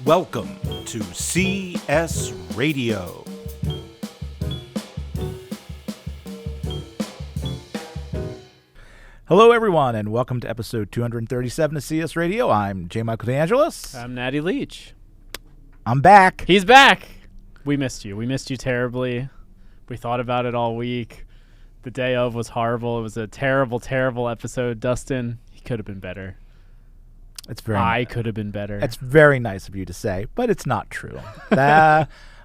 Welcome to CS Radio. Hello, everyone, and welcome to episode 237 of CS Radio. I'm J. Michael and I'm Natty Leach. I'm back. He's back. We missed you. We missed you terribly. We thought about it all week. The day of was horrible. It was a terrible, terrible episode. Dustin, he could have been better. I could have been better. It's very nice of you to say, but it's not true.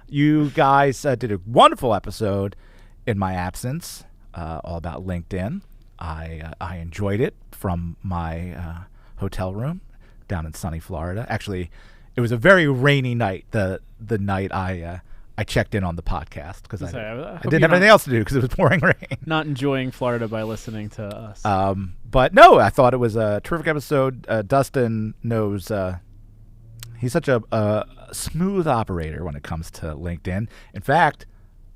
You guys did a wonderful episode in my absence, all about LinkedIn. I enjoyed it from my hotel room down in sunny Florida. Actually, it was a very rainy night. The night I checked in on the podcast because I didn't have anything else to do because it was pouring rain. Not enjoying Florida by listening to us. But no, I thought it was a terrific episode. Dustin knows he's such a smooth operator when it comes to LinkedIn. In fact,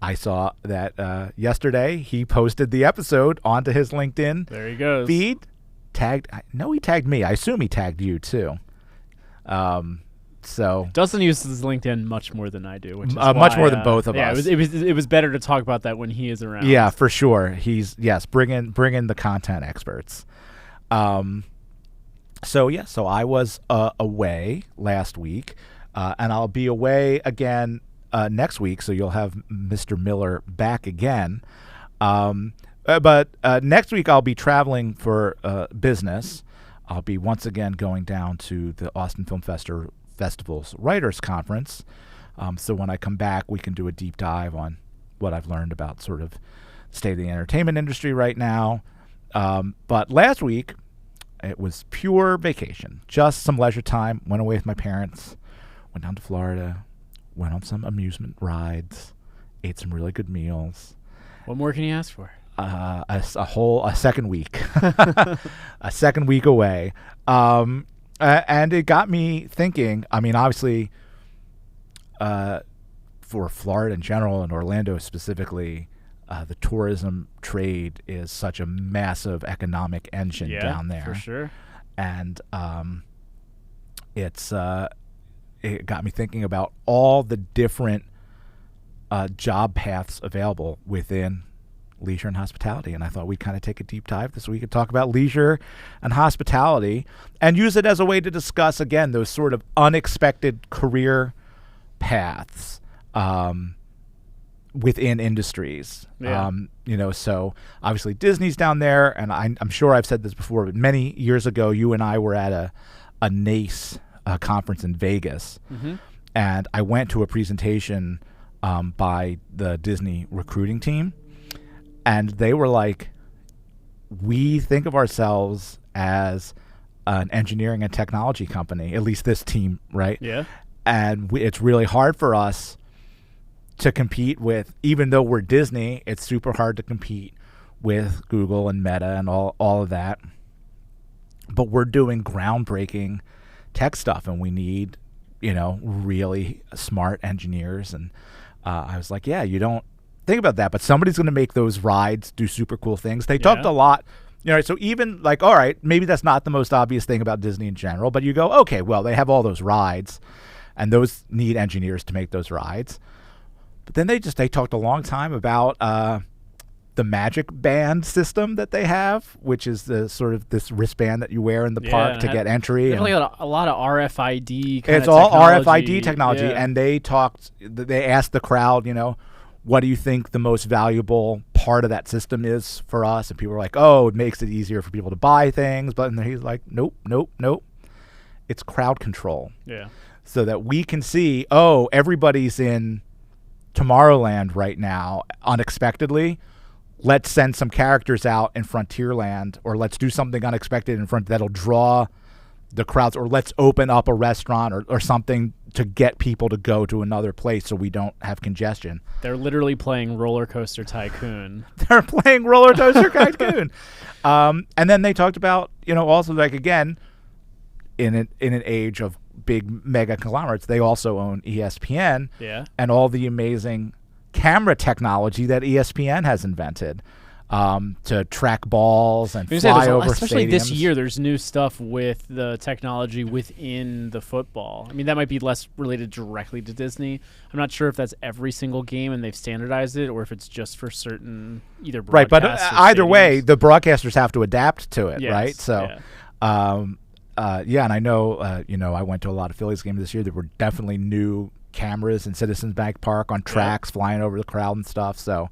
I saw that yesterday he posted the episode onto his LinkedIn there he goes. feed. He tagged me. I assume he tagged you too. So Dustin uses LinkedIn much more than I do, which is much more than both of us. It was better to talk about that when he is around. Yeah, for sure. He's bring in the content experts. So I was away last week, and I'll be away again next week. So you'll have Mr. Miller back again. But next week I'll be traveling for business. I'll be once again going down to the Austin Film Festival's Writers Conference. So when I come back, we can do a deep dive on what I've learned about sort of the state of the entertainment industry right now. But last week, it was pure vacation, just some leisure time. Went away with my parents, went down to Florida, went on some amusement rides, ate some really good meals. What more can you ask for? A second week, a second week away. And it got me thinking, I mean, obviously, for Florida in general and Orlando specifically, the tourism trade is such a massive economic engine down there. For sure. And it got me thinking about all the different job paths available within leisure and hospitality, and I thought we'd kind of take a deep dive this week and talk about leisure and hospitality and use it as a way to discuss, again, those sort of unexpected career paths within industries. Yeah. So obviously Disney's down there, and I'm sure I've said this before, but many years ago, you and I were at a NACE conference in Vegas, and I went to a presentation by the Disney recruiting team. And they were like, we think of ourselves as an engineering and technology company, at least this team, right? Yeah. And it's really hard for us to compete with, even though we're Disney, it's super hard to compete with Google and Meta and all of that. But we're doing groundbreaking tech stuff, and we need, really smart engineers. And I was like, yeah, you don't think about that, but somebody's going to make those rides do super cool things. They talked a lot, so even like, all right, maybe that's not the most obvious thing about Disney in general, but you go, okay, well, they have all those rides, and those need engineers to make those rides. But then they talked a long time about the Magic Band system that they have, which is the sort of this wristband that you wear in the park to get entry. Definitely a lot of RFID It's all RFID technology, and they asked the crowd, what do you think the most valuable part of that system is for us? And people were like, oh, it makes it easier for people to buy things. But he's like, nope. It's crowd control. Yeah. So that we can see, everybody's in Tomorrowland right now unexpectedly. Let's send some characters out in Frontierland, or let's do something unexpected in front that'll draw the crowds, or let's open up a restaurant or something to get people to go to another place so we don't have congestion. They're literally playing Roller Coaster Tycoon. They're playing Roller Coaster Tycoon. And then they talked about, also like, again, in an age of big mega conglomerates, they also own ESPN and all the amazing camera technology that ESPN has invented. to track balls and Because fly over especially stadiums. this year, there's new stuff with the technology within the football. I mean, that might be less related directly to Disney. I'm not sure if that's every single game and they've standardized it, or if it's just for certain either Right, but broadcasts or either way, stadiums. the broadcasters have to adapt to it, Yes, right? So, and I know, I went to a lot of Phillies games this year. There were definitely new cameras in Citizens Bank Park on tracks flying over the crowd and stuff. So,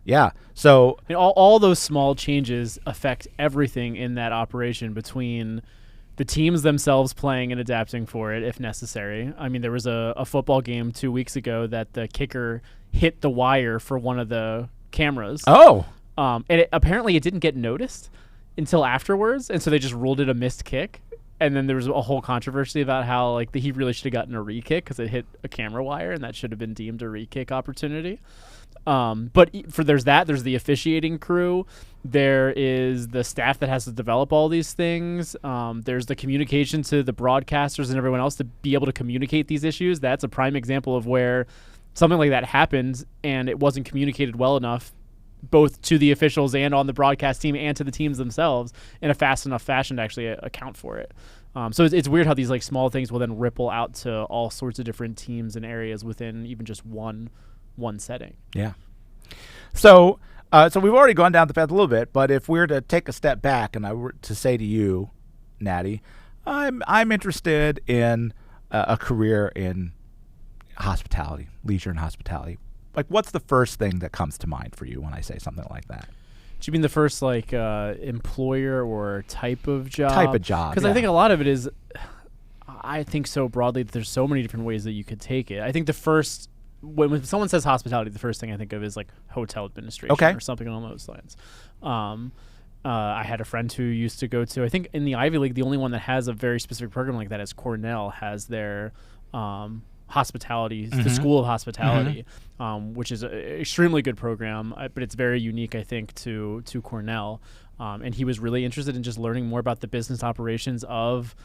yeah. So I mean, all those small changes affect everything in that operation, between the teams themselves playing and adapting for it if necessary. I mean, there was a football game 2 weeks ago that the kicker hit the wire for one of the cameras. Oh. And apparently it didn't get noticed until afterwards, and so they just ruled it a missed kick. And then there was a whole controversy about how he really should have gotten a re-kick because it hit a camera wire, and that should have been deemed a re-kick opportunity. But there's the officiating crew. There is the staff that has to develop all these things. There's the communication to the broadcasters and everyone else to be able to communicate these issues. That's a prime example of where something like that happened and it wasn't communicated well enough, both to the officials and on the broadcast team and to the teams themselves in a fast enough fashion to actually account for it. So it's weird how these small things will then ripple out to all sorts of different teams and areas within even just one setting. Yeah. So we've already gone down the path a little bit, but if we were to take a step back and I were to say to you, Natty, I'm interested in a career in hospitality, leisure and hospitality. What's the first thing that comes to mind for you when I say something like that? Do you mean the first employer or type of job? Type of job. Because I think a lot of it is, I think so broadly that there's so many different ways that you could take it. I think the first, when someone says hospitality, the first thing I think of is hotel administration or something along those lines. I had a friend who used to go to, I think in the Ivy League, the only one that has a very specific program like that is Cornell has their hospitality, the School of Hospitality, which is an extremely good program, but it's very unique, I think, to Cornell. And he was really interested in just learning more about the business operations of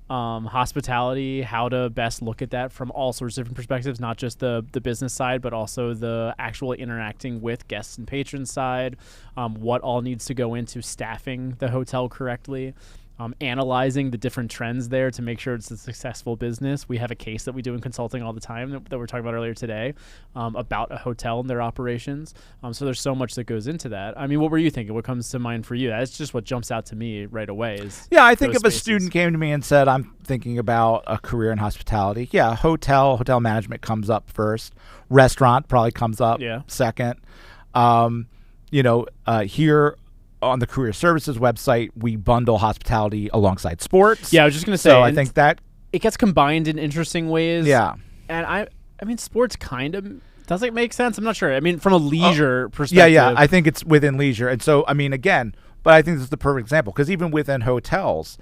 hospitality, how to best look at that from all sorts of different perspectives, not just the business side, but also the actual interacting with guests and patrons side, what all needs to go into staffing the hotel correctly. Analyzing the different trends there to make sure it's a successful business. We have a case that we do in consulting all the time that we were talking about earlier today about a hotel and their operations. So there's so much that goes into that. I mean, what were you thinking? What comes to mind for you? That's just what jumps out to me right away. I think if a student came to me and said, I'm thinking about a career in hospitality, hotel management comes up first. Restaurant probably comes up second. Here on the Career Services website, we bundle hospitality alongside sports. Yeah, I was just going to say. So I think that it gets combined in interesting ways. Yeah. And I mean, sports kind of doesn't make sense. I'm not sure. I mean, from a leisure perspective. Yeah. I think it's within leisure. And so, I mean, again, but I think this is the perfect example because even within hotels,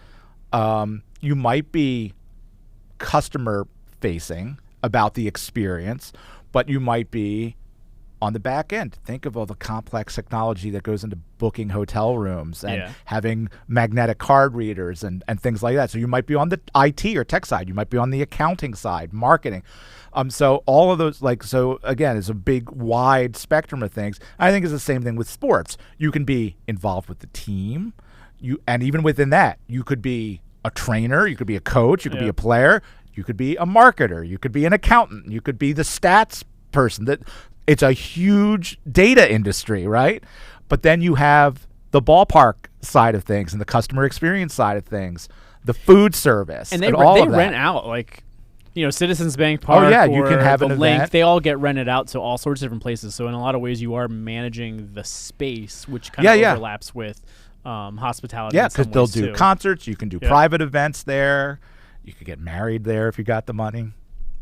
you might be customer facing about the experience, but you might be on the back end. Think of all the complex technology that goes into booking hotel rooms and having magnetic card readers and things like that. So you might be on the IT or tech side. You might be on the accounting side, marketing. So all of those, so again, it's a big, wide spectrum of things. I think it's the same thing with sports. You can be involved with the team. And even within that, you could be a trainer. You could be a coach. You could be a player. You could be a marketer. You could be an accountant. You could be the stats person. It's a huge data industry, right? But then you have the ballpark side of things and the customer experience side of things, the food service, and they all rent out Citizens Bank Park. You can have the an Link. event. They all get rented out to all sorts of different places. So in a lot of ways, you are managing the space, which kind of overlaps with hospitality. Yeah, because they'll do concerts. You can do private events there. You could get married there if you got the money.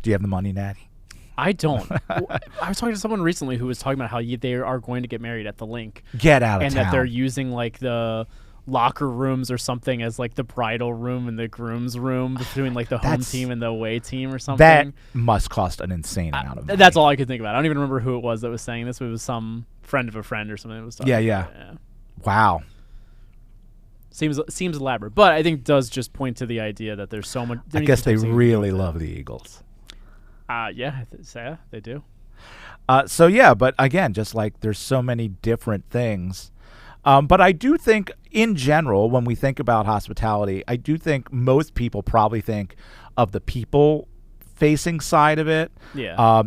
Do you have the money, Natty? I don't. I was talking to someone recently who was talking about how they are going to get married at the Link. Get out of and town. that they're using the locker rooms or something as the bridal room and the groom's room between the home team and the away team or something. That must cost an insane amount of money. That's all I could think about. I don't even remember who it was that was saying this. But it was some friend of a friend or something that was talking about it. Wow. Seems elaborate, but I think does just point to the idea that there's so much. I guess they really love the Eagles. They do. But again, just there's so many different things. But I do think, in general, when we think about hospitality, I do think most people probably think of the people-facing side of it. Yeah.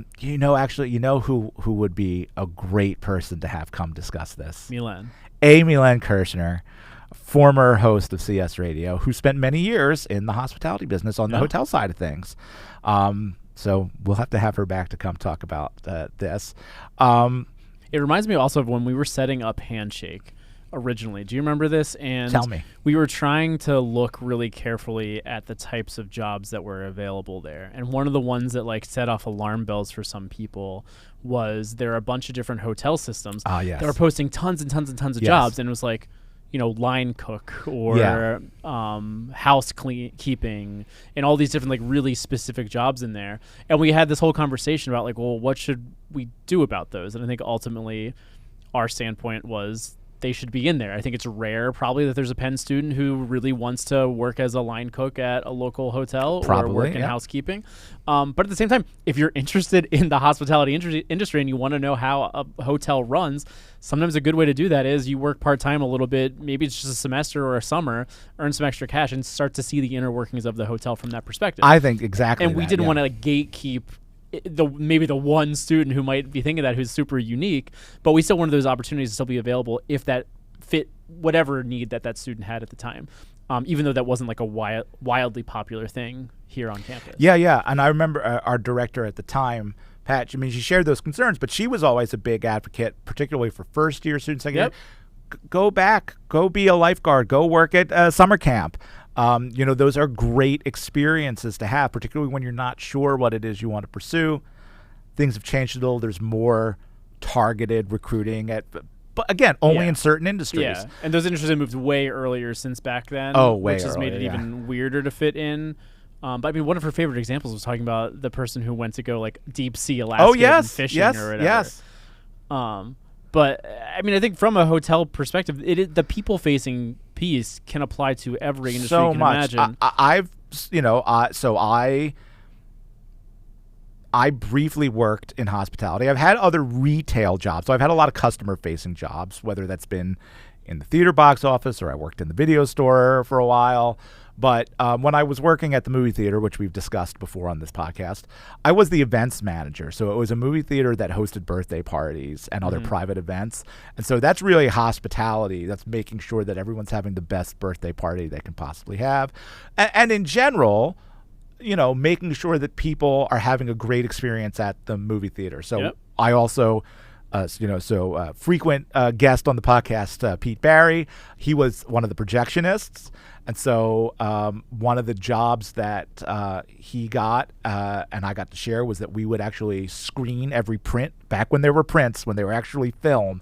Actually, who would be a great person to have come discuss this? Milan. Milan Kirshner, former host of CS Radio, who spent many years in the hospitality business on the hotel side of things. So we'll have to have her back to come talk about this. It reminds me also of when we were setting up Handshake originally. Do you remember this? And Tell me. We were trying to look really carefully at the types of jobs that were available there. And one of the ones that like set off alarm bells for some people was there are a bunch of different hotel systems that were posting tons and tons and tons of jobs. And it was like, line cook or housekeeping and all these different like really specific jobs in there. And we had this whole conversation about like, well, what should we do about those? And I think ultimately our standpoint was they should be in there. I think it's rare probably that there's a Penn student who really wants to work as a line cook at a local hotel or work in housekeeping. But at the same time, if you're interested in the hospitality industry and you want to know how a hotel runs, sometimes a good way to do that is you work part-time a little bit, maybe it's just a semester or a summer, earn some extra cash and start to see the inner workings of the hotel from that perspective. I think exactly. And we didn't want to gatekeep maybe the one student who might be thinking that who's super unique, but we still wanted those opportunities to still be available if that fit whatever need that student had at the time, even though that wasn't like a wildly popular thing here on campus. Yeah. And I remember our director at the time, Pat, she shared those concerns, but she was always a big advocate, particularly for first-year students. Go back, go be a lifeguard, go work at summer camp. Those are great experiences to have, particularly when you're not sure what it is you want to pursue. Things have changed a little. There's more targeted recruiting but again, only in certain industries. Yeah, and those industries have moved way earlier since back then, which has made it even weirder to fit in. But one of her favorite examples was talking about the person who went to go like deep sea Alaska and fishing or whatever. Yes. But I think from a hotel perspective, the people-facing piece can apply to every industry you can imagine. I briefly worked in hospitality. I've had other retail jobs, so I've had a lot of customer-facing jobs, whether that's been in the theater box office or I worked in the video store for a while. But when I was working at the movie theater, which we've discussed before on this podcast, I was the events manager. So it was a movie theater that hosted birthday parties and other private events. And so that's really hospitality. That's making sure that everyone's having the best birthday party they can possibly have. And in general, making sure that people are having a great experience at the movie theater. So I also... frequent guest on the podcast, Pete Barry, he was one of the projectionists. And so one of the jobs that he got and I got to share was that we would actually screen every print back when there were prints, when they were actually film.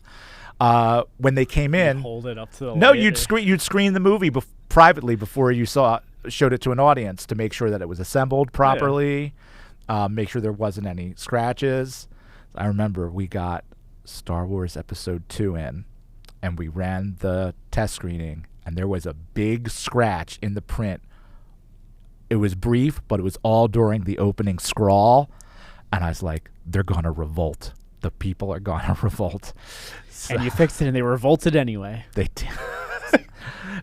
When they came in, hold it up to the light. You'd screen the movie privately before you showed it to an audience to make sure that it was assembled properly, make sure there wasn't any scratches. I remember we got Star Wars Episode 2 in, and we ran the test screening, and there was a big scratch in the print. It was brief, but it was all during the opening scrawl, and I was like, they're going to revolt. The people are going to revolt. So, and you fixed it, and they revolted anyway. They did.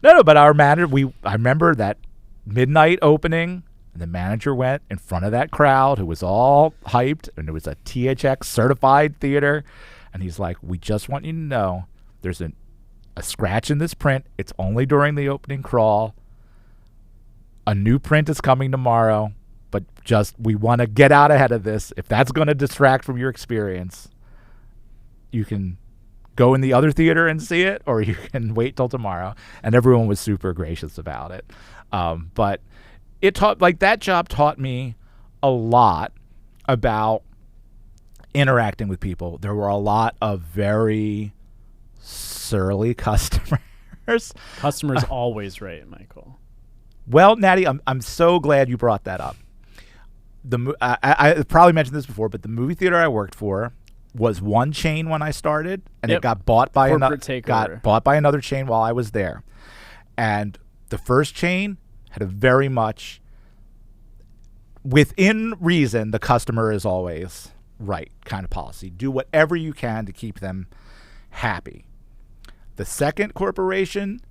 No, but our manager, I remember that midnight opening, and the manager went in front of that crowd who was all hyped, and it was a THX certified theater. And he's like, we just want you to know there's a scratch in this print. It's only during the opening crawl. A new print is coming tomorrow, but we want to get out ahead of this. If that's going to distract from your experience, you can go in the other theater and see it, or you can wait till tomorrow. And everyone was super gracious about it. But that job taught me a lot about interacting with people. There were a lot of very surly customers. Customers always right, Michael. Well, Natty, I'm so glad you brought that up. I probably mentioned this before, but the movie theater I worked for was one chain when I started, and it got bought by another chain while I was there. And the first chain had a very much within reason, the customer is always right kind of policy. Do whatever you can to keep them happy. The second corporation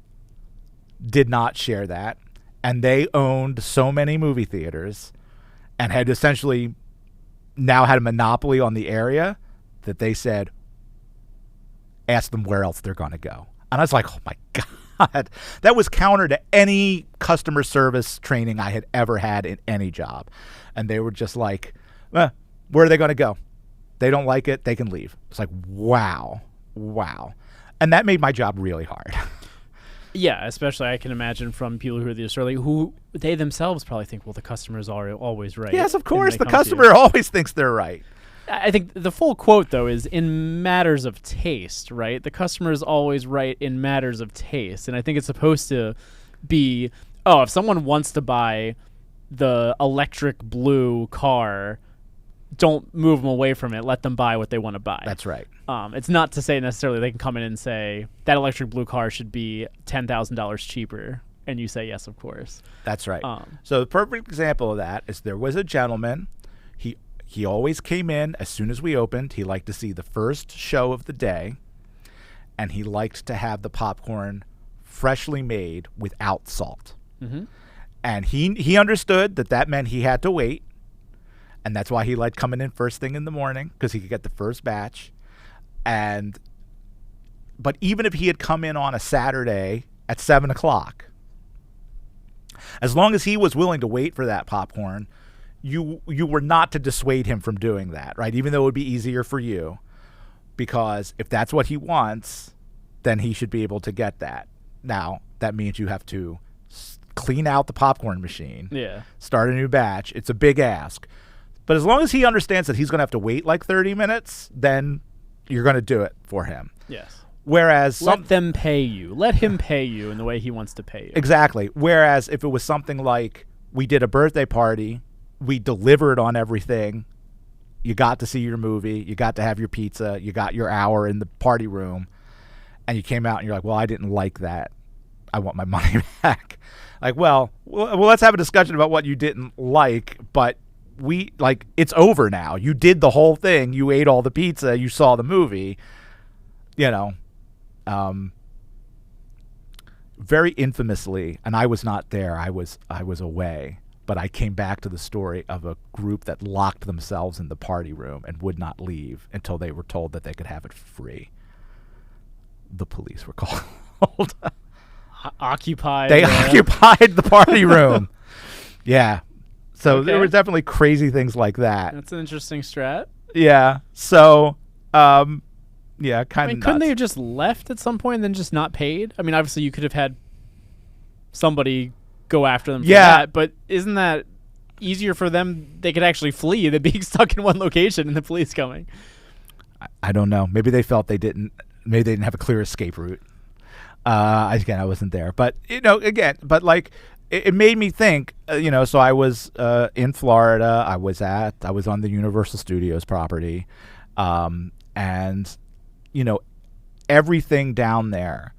did not share that, and they owned so many movie theaters and had essentially now had a monopoly on the area that they said, ask them where else they're going to go. And I was like, oh my God, that was counter to any customer service training I had ever had in any job. And they were just like, where are they going to go? They don't like it, they can leave. It's like, wow. And that made my job really hard. Yeah, especially I can imagine from people who are this early, who they themselves probably think, well, the customers are always right. Yes, of course. The customer always thinks they're right. I think the full quote, though, is in matters of taste, right? The customer is always right in matters of taste. And I think it's supposed to be, if someone wants to buy the electric blue car, don't move them away from it. Let them buy what they want to buy. That's right. It's not to say necessarily they can come in and say that electric blue car should be $10,000 cheaper, and you say yes, of course. That's right. So the perfect example of that is there was a gentleman. He always came in as soon as we opened. He liked to see the first show of the day, and he liked to have the popcorn freshly made without salt. Mm-hmm. And he understood that meant he had to wait. And that's why he liked coming in first thing in the morning, because he could get the first batch. But even if he had come in on a Saturday at 7 o'clock, as long as he was willing to wait for that popcorn, you were not to dissuade him from doing that, right? Even though it would be easier for you, because if that's what he wants, then he should be able to get that. Now, that means you have to clean out the popcorn machine, start a new batch. It's a big ask. But as long as he understands that he's going to have to wait like 30 minutes, then you're going to do it for him. Yes. Whereas let them pay you. Let him pay you in the way he wants to pay you. Exactly. Whereas if it was something like we did a birthday party, we delivered on everything, you got to see your movie, you got to have your pizza, you got your hour in the party room, and you came out and you're like, well, I didn't like that. I want my money back. Like, well, let's have a discussion about what you didn't like, but it's over now. You did the whole thing. You ate all the pizza. You saw the movie. Very infamously, and I was not there. I was away, but I came back to the story of a group that locked themselves in the party room and would not leave until they were told that they could have it free. The police were called. Occupied. They occupied the party room. Yeah. So there were definitely crazy things like that. That's an interesting strat. Yeah. So, kind of couldn't they have just left at some point and then just not paid? I mean, obviously you could have had somebody go after them for that, but isn't that easier for them? They could actually flee than being stuck in one location and the police coming. I don't know. Maybe they felt they didn't have a clear escape route. Again, I wasn't there. But, it made me think, so I was in Florida. I was on the Universal Studios property. And, everything down there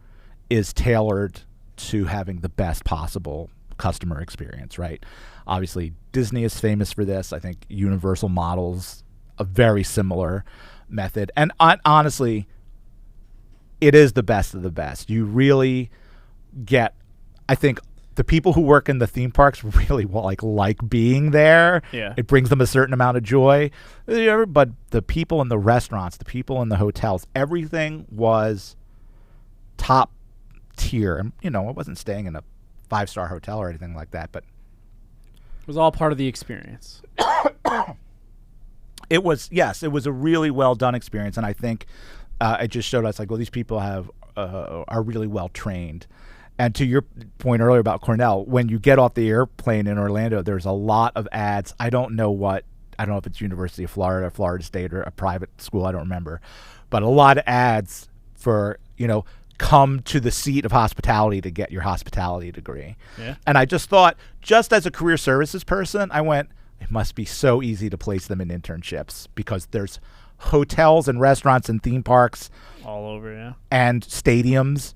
is tailored to having the best possible customer experience, right? Obviously, Disney is famous for this. I think Universal models a very similar method. And honestly, it is the best of the best. You really get, I think, the people who work in the theme parks really like being there. Yeah. It brings them a certain amount of joy. But the people in the restaurants, the people in the hotels, everything was top tier. And, I wasn't staying in a 5-star hotel or anything like that, but it was all part of the experience. It was a really well done experience. And I think it just showed us these people are really well trained. And to your point earlier about Cornell, when you get off the airplane in Orlando, there's a lot of ads. I don't know if it's University of Florida, Florida State, or a private school. I don't remember. But a lot of ads for, come to the seat of hospitality to get your hospitality degree. Yeah. And I just thought, just as a career services person, I went, it must be so easy to place them in internships because there's hotels and restaurants and theme parks all over, yeah, and stadiums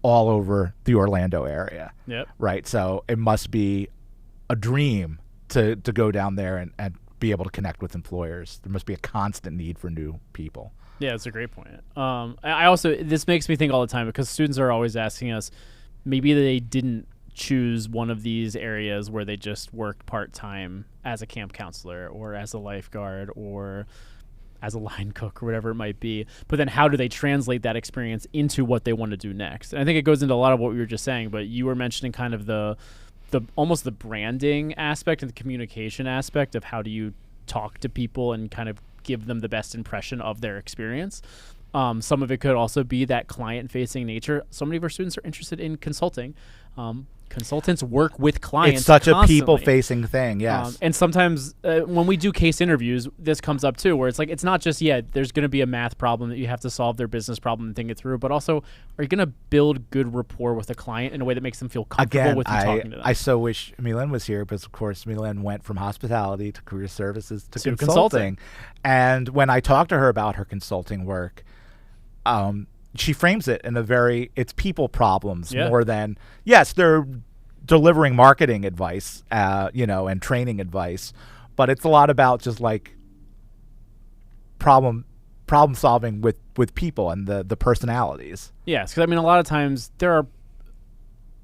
all over the Orlando area. Yep. Right. So it must be a dream to go down there and be able to connect with employers. There must be a constant need for new people. Yeah, that's a great point. I also, this makes me think all the time, because students are always asking us, maybe they didn't choose one of these areas where they just worked part-time as a camp counselor or as a lifeguard or as a line cook or whatever it might be, but then how do they translate that experience into what they want to do next? And I think it goes into a lot of what we were just saying, but you were mentioning kind of the almost the branding aspect and the communication aspect of how do you talk to people and kind of give them the best impression of their experience. Some of it could also be that client-facing nature. So many of our students are interested in consulting. Consultants work with clients. It's such constantly. a people-facing thing, yes. And sometimes when we do case interviews, this comes up too, where it's like, it's not just, there's going to be a math problem that you have to solve their business problem and think it through, but also, are you going to build good rapport with a client in a way that makes them feel comfortable with you talking to them? I so wish Milan was here, because of course Milan went from hospitality to career services to consulting. And when I talked to her about her consulting work, she frames it in it's people problems more than, yes, they're delivering marketing advice, and training advice, but it's a lot about just like problem solving with people and the personalities. Yes, because I mean, a lot of times there are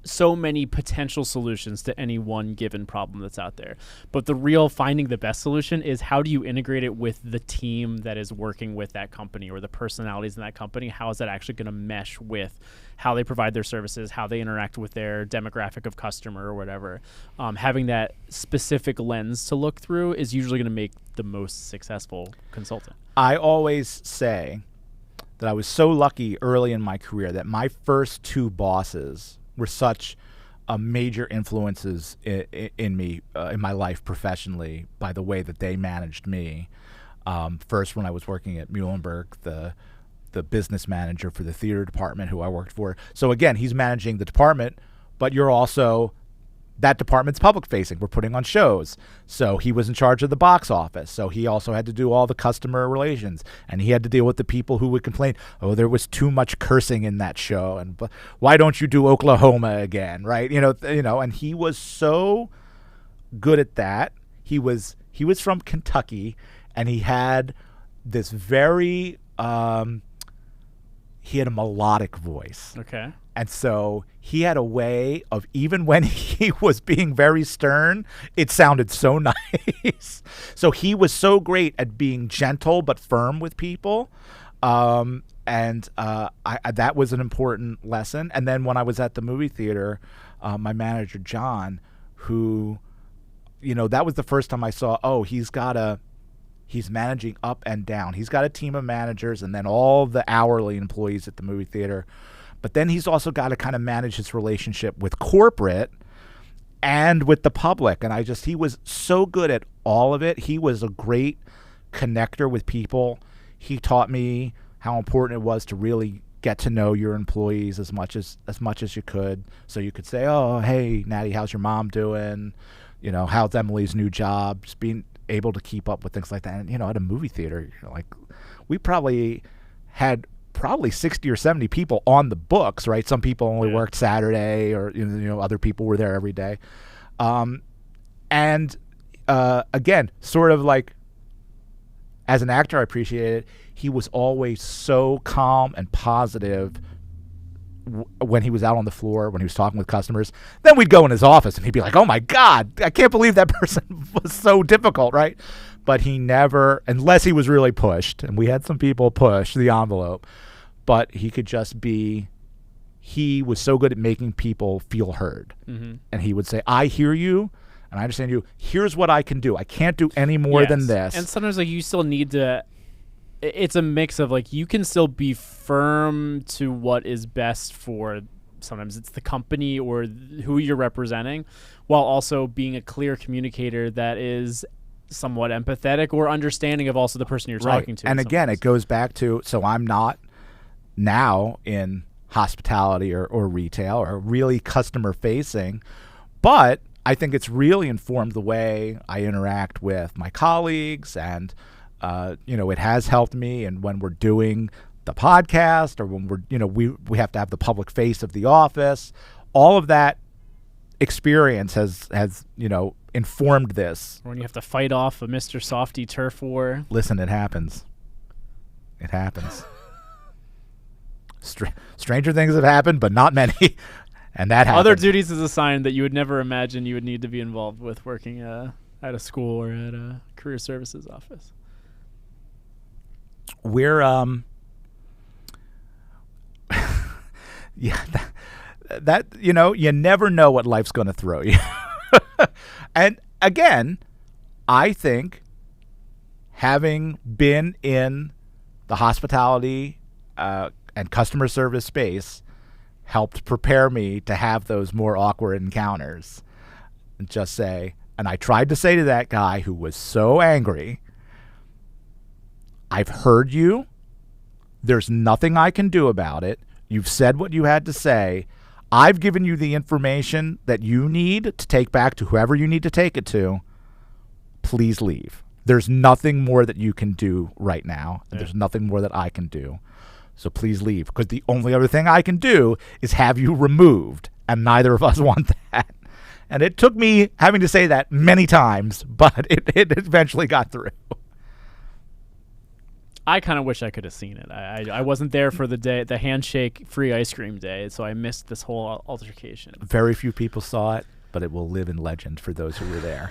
so many potential solutions to any one given problem that's out there. But the real finding the best solution is, how do you integrate it with the team that is working with that company or the personalities in that company? How is that actually going to mesh with how they provide their services, how they interact with their demographic of customer or whatever? Having that specific lens to look through is usually going to make the most successful consultant. I always say that I was so lucky early in my career that my first two bosses were such major influences in me, in my life professionally, by the way that they managed me. First, when I was working at Muhlenberg, the business manager for the theater department who I worked for. So again, he's managing the department, but you're also, that department's public facing. We're putting on shows. So he was in charge of the box office. So he also had to do all the customer relations, and he had to deal with the people who would complain, oh, there was too much cursing in that show, and why don't you do Oklahoma again, right? And he was so good at that. He was from Kentucky, and he had this very he had a melodic voice. Okay. And so he had a way of, even when he was being very stern, it sounded so nice. So he was so great at being gentle but firm with people. That was an important lesson. And then when I was at the movie theater, my manager, John, who, that was the first time I saw, he's managing up and down. He's got a team of managers and then all the hourly employees at the movie theater. But then he's also got to kind of manage his relationship with corporate and with the public. And he was so good at all of it. He was a great connector with people. He taught me how important it was to really get to know your employees as much as you could. So you could say, oh, hey, Natty, how's your mom doing? How's Emily's new job? Just being able to keep up with things like that. And, at a movie theater, we probably had 60 or 70 people on the books, right? Some people only worked Saturday, or other people were there every day. Again, sort of like, as an actor, I appreciate it. He was always so calm and positive when he was out on the floor, when he was talking with customers. Then we'd go in his office and he'd be like, oh my God, I can't believe that person was so difficult, right? But he never, unless he was really pushed, and we had some people push the envelope, but he could just be, he was so good at making people feel heard. Mm-hmm. And he would say, I hear you, and I understand you. Here's what I can do. I can't do any more than this. And sometimes you still need to, it's a mix of you can still be firm to what is best for, sometimes it's the company or who you're representing, while also being a clear communicator that is somewhat empathetic or understanding of also the person you're talking to. And again, it goes back to, so I'm not now in hospitality or retail or really customer facing, but I think it's really informed the way I interact with my colleagues, and it has helped me. And when we're doing the podcast, or when we're, we have to have the public face of the office, all of that experience has informed this. Or when you have to fight off a Mr. Softy turf war. Listen, it happens. It happens. Stranger things have happened, but not many. And that happened. Other duties is a sign that you would never imagine you would need to be involved with working at a school or at a career services office. We're yeah, that you know, you never know what life's going to throw you. And again, I think having been in the hospitality and customer service space helped prepare me to have those more awkward encounters. And just say, and I tried to say to that guy who was so angry, I've heard you. There's nothing I can do about it. You've said what you had to say. I've given you the information that you need to take back to whoever you need to take it to. Please leave. There's nothing more that you can do right now. And there's nothing more that I can do. So please leave. Because the only other thing I can do is have you removed. And neither of us want that. And it took me having to say that many times, but it eventually got through. I kind of wish I could have seen it. I wasn't there for the handshake free ice cream day, so I missed this whole altercation. Very few people saw it, but it will live in legend for those who were there.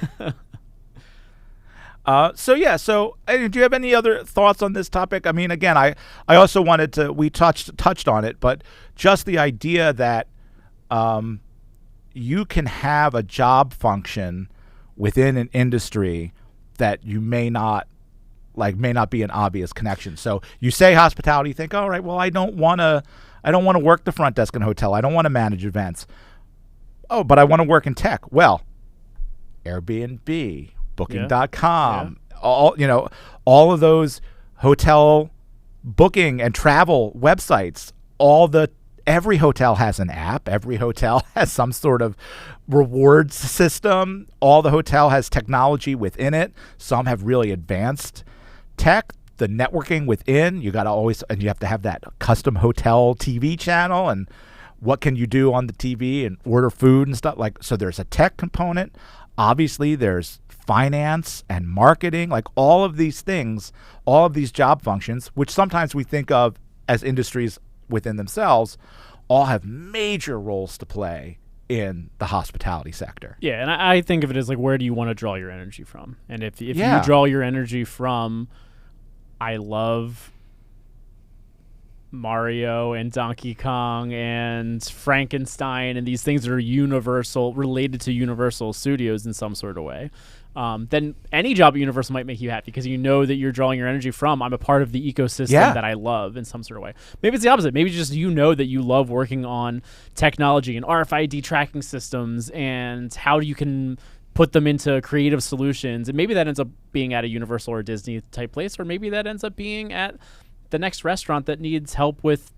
So do you have any other thoughts on this topic? I mean, again, I also wanted to, we touched on it, but just the idea that you can have a job function within an industry that you may not be an obvious connection. So you say hospitality, you think, all right, well, I don't want to work the front desk in a hotel. I don't want to manage events. Oh, but I want to work in tech. Well, Airbnb, Booking.com, all of those hotel booking and travel websites, every hotel has an app. Every hotel has some sort of rewards system. All the hotel has technology within it. Some have really advanced tech, the networking within. You have to have that custom hotel TV channel, and what can you do on the TV and order food and stuff so there's a tech component. Obviously there's finance and marketing, like all of these things, all of these job functions, which sometimes we think of as industries within themselves, all have major roles to play in the hospitality sector. Yeah, and I think of it as like, where do you want to draw your energy from? And if you draw your energy from, I love Mario and Donkey Kong and Frankenstein and these things that are universal, related to Universal Studios in some sort of way, then any job at Universal might make you happy because you know that you're drawing your energy from, I'm a part of the ecosystem that I love in some sort of way. Maybe it's the opposite. Maybe just you know that you love working on technology and RFID tracking systems and how you can put them into creative solutions. And maybe that ends up being at a Universal or Disney type place, or maybe that ends up being at the next restaurant that needs help with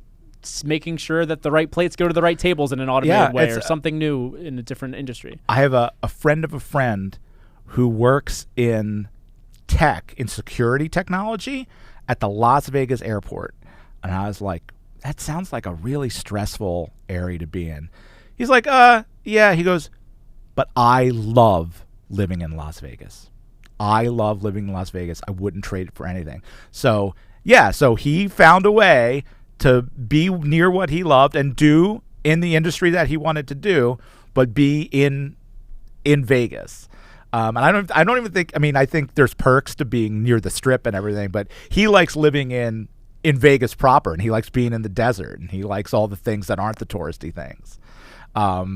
making sure that the right plates go to the right tables in an automated way, or something new in a different industry. I have a friend of a friend who works in tech, in security technology at the Las Vegas airport. And I was like, that sounds like a really stressful area to be in. He's like, yeah. He goes, but I love living in Las Vegas. I love living in Las Vegas. I wouldn't trade it for anything. So he found a way to be near what he loved and do in the industry that he wanted to do, but be in Vegas. And I don't even think, I think there's perks to being near the Strip and everything, but he likes living in Vegas proper, and he likes being in the desert, and he likes all the things that aren't the touristy things.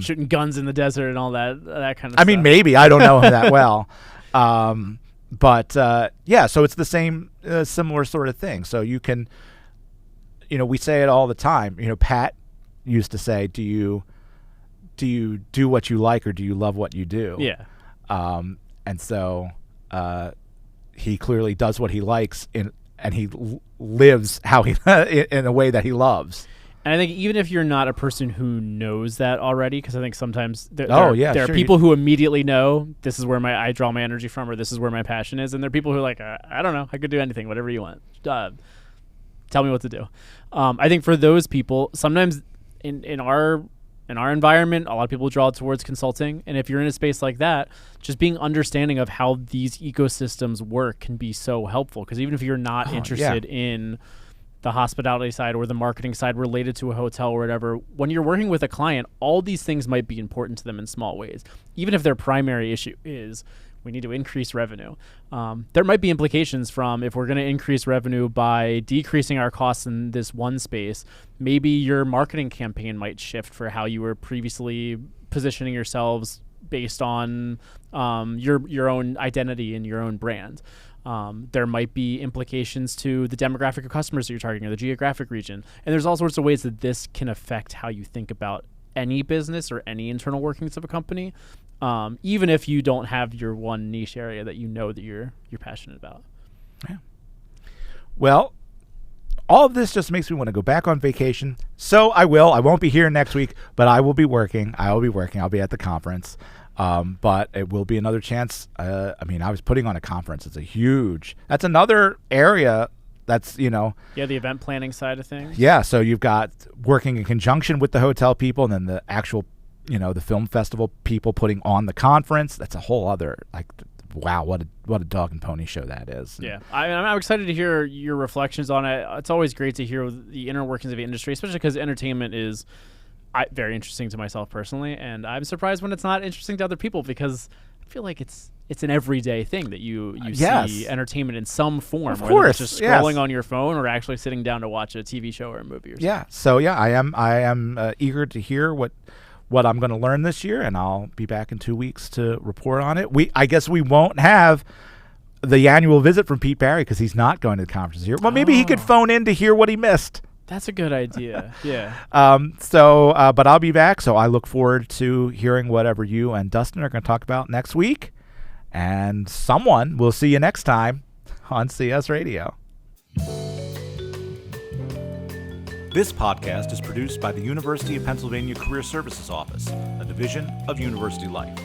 Shooting guns in the desert and all that kind of stuff. Maybe. I don't know him that well. But so it's the same, similar sort of thing. So you can, we say it all the time. Pat used to say, do you do what you like, or do you love what you do? Yeah. And so he clearly does what he likes, and he lives how he in a way that he loves. And I think even if you're not a person who knows that already, because I think sometimes there are people who immediately know this is where I draw my energy from, or this is where my passion is, and there are people who are like, I don't know, I could do anything, whatever you want. Tell me what to do. I think for those people, sometimes in our In our environment, a lot of people draw towards consulting. And if you're in a space like that, just being understanding of how these ecosystems work can be so helpful. Because even if you're not interested in the hospitality side or the marketing side related to a hotel or whatever, when you're working with a client, all these things might be important to them in small ways. Even if their primary issue is we need to increase revenue. There might be implications from if we're going to increase revenue by decreasing our costs in this one space, maybe your marketing campaign might shift for how you were previously positioning yourselves based on your own identity and your own brand. There might be implications to the demographic of customers that you're targeting or the geographic region. And there's all sorts of ways that this can affect how you think about any business or any internal workings of a company. Even if you don't have your one niche area that you know that you're passionate about. Yeah. Well, all of this just makes me want to go back on vacation. So I will. I won't be here next week, but I will be working. I'll be at the conference. But it will be another chance. I was putting on a conference. That's another area that's, the event planning side of things. Yeah. So you've got working in conjunction with the hotel people and then the actual the film festival people putting on the conference. That's a whole other, wow, what a dog and pony show that is. Yeah. I'm excited to hear your reflections on it. It's always great to hear the inner workings of the industry, especially because entertainment is very interesting to myself personally. And I'm surprised when it's not interesting to other people because I feel like it's an everyday thing that you see entertainment in some form. Of course. It's just scrolling on your phone or actually sitting down to watch a TV show or a movie or something. Yeah. So, I am eager to hear what I'm going to learn this year, and I'll be back in 2 weeks to report on it. I guess we won't have the annual visit from Pete Barry because he's not going to the conference this year. Well, maybe he could phone in to hear what he missed. That's a good idea. Yeah. But I'll be back, so I look forward to hearing whatever you and Dustin are going to talk about next week. And we'll see you next time on CS Radio. This podcast is produced by the University of Pennsylvania Career Services Office, a division of University Life.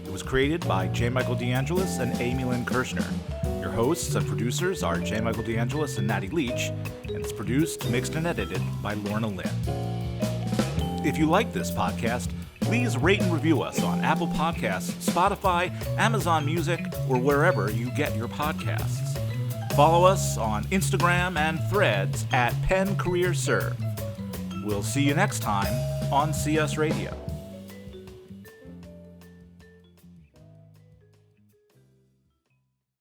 It was created by J. Michael DeAngelis and Amy Lynn Kirshner. Your hosts and producers are J. Michael DeAngelis and Natty Leach, and it's produced, mixed, and edited by Lorna Lynn. If you like this podcast, please rate and review us on Apple Podcasts, Spotify, Amazon Music, or wherever you get your podcasts. Follow us on Instagram and Threads at Penn Career Serve. We'll see you next time on CS Radio.